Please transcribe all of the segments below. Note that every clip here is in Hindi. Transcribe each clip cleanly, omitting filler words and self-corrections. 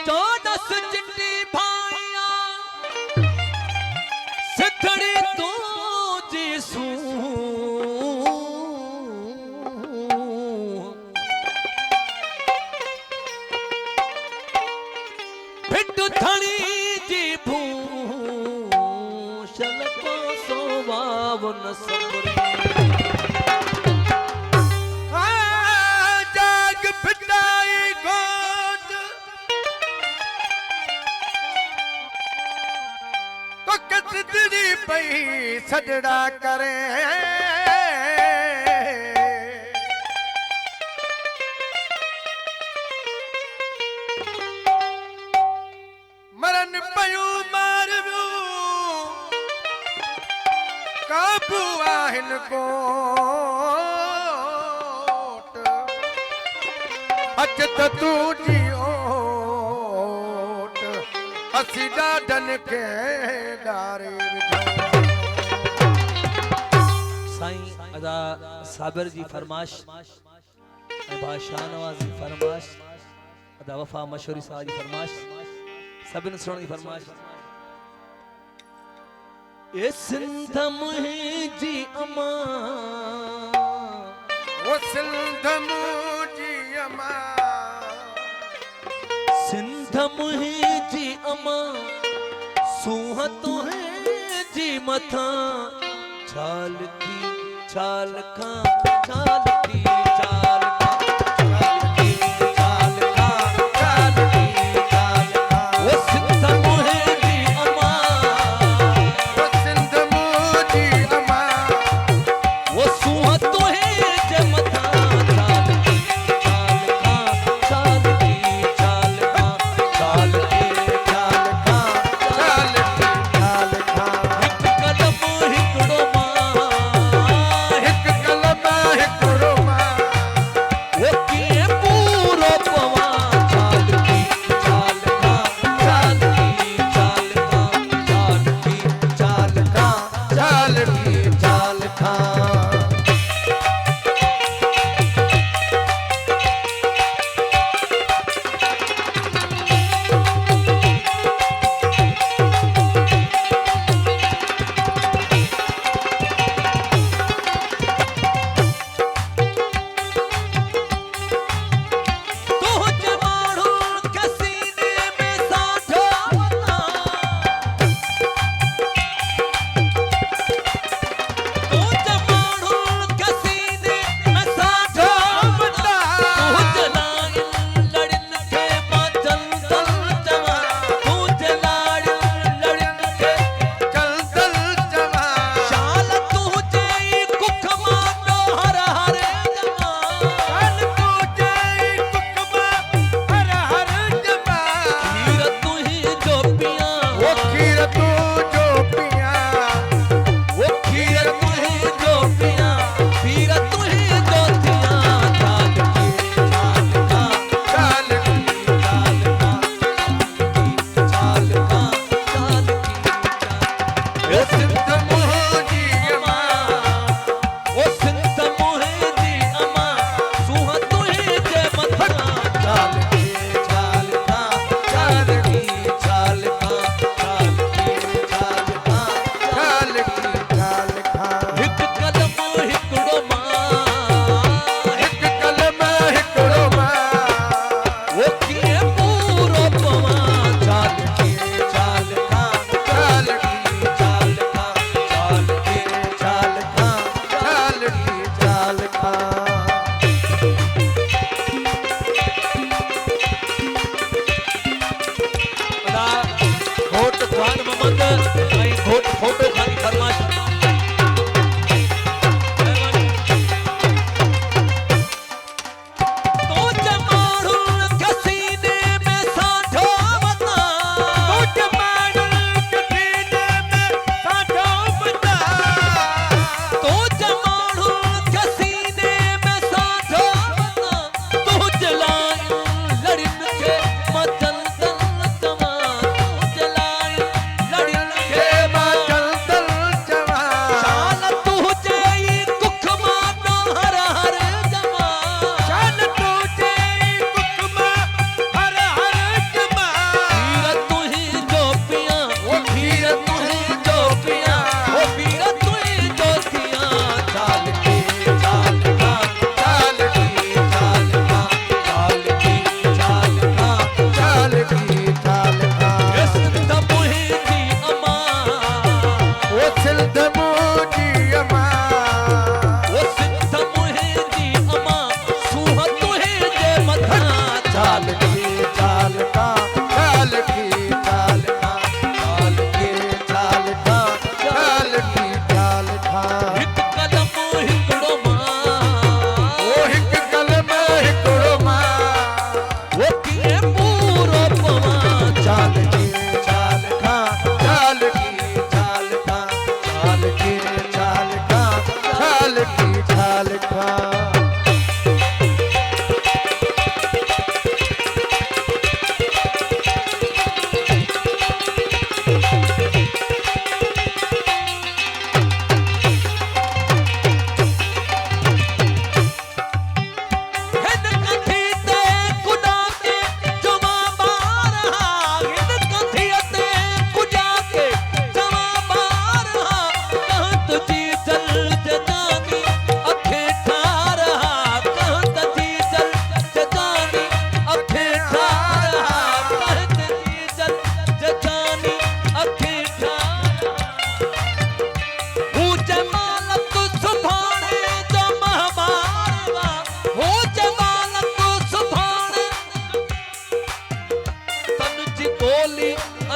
चौदस चिट्टी भाइया सिथड़ी तू जीसू फिट थणी जी भूषण को सोवावन सबरे जाग फिटाई गोद तो कितनी पई सजड़ा करे मरन पयू मारवियो काबू आहिन कोट अच त तू जी ओट असी ॾाढन खे ॾारे साईं अदा साबिर जी फरमाश बादशाह नवाज जी फरमाश अदा वफा मशहूरी साहब जी फरमाश सबिन सुणण जी फरमाश ए सिंध मुंहिंजी अमा वो सिंध मुंहिंजी अमा सिंध मुंहिंजी अमा सूह तुंहिंजी मथां छाल की छाल खां छाल की छाल हिकड़ो मां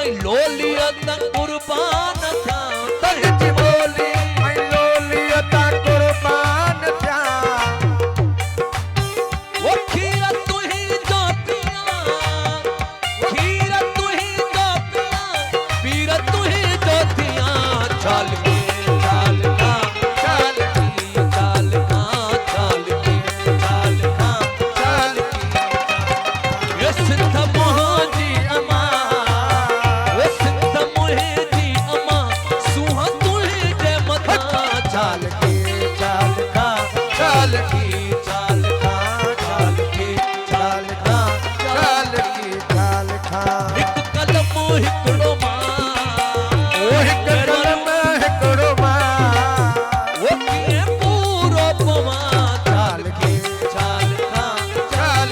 आई लोलियत कुर्बान था तंहिंजी ॿोली ऐं लोलियत कुर्बान थिया वो खीर तुही जो पिया खीर तुही जो पिया पीर तुही जो थिया चाल के चाल का चाल की चाल का चाल की चाल का चाल की ये सिद्ध मोहजी अमा वो सिद्ध मोहजी अमा सुहा तुही जे मथा चाल के चाल का चाल की चाल का चाल की चाल का चाल की चाल खा हिकु कदम हिकिड़ो मां ओ हिक कलम हिकिड़ो मां वो कीअं पूरो पवां चाल की चाल का चाल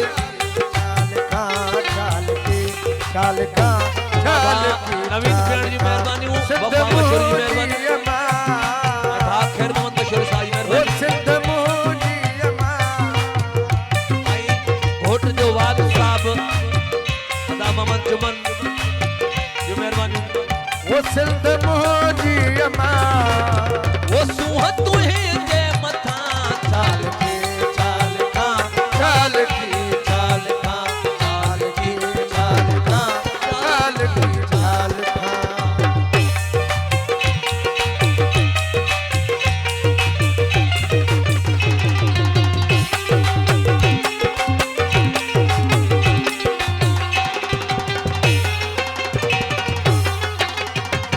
खा चाल की चाल खा चाल की नवीन खेड़ जी महिरबानी वफा मशहूर जी महिरबानी भा खैर मोहम्मद मशहूर साहब जी वो महिरबानी सिद्ध मुंहिंजी अमां आई घोट जो वाल साहब अदा मोहम्मद जुमन जी महिरबानी वो सिद्ध मुंहिंजी अमां वो सुहा तुही जे मथा चाल की चाल का चाल की चाल का चाल की चाल का चाल की चाल खा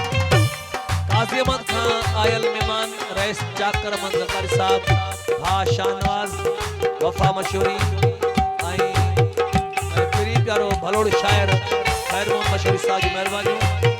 काजी अहमद खां आयल मेहमान रईस जाकर अहमद ज़रदारी साहब भा शाहनवाज वफा मशहूरी ऐं प्यारो भलोड़ शायर खैर मोहम्मद मशहूरी साहब जी महिरबानी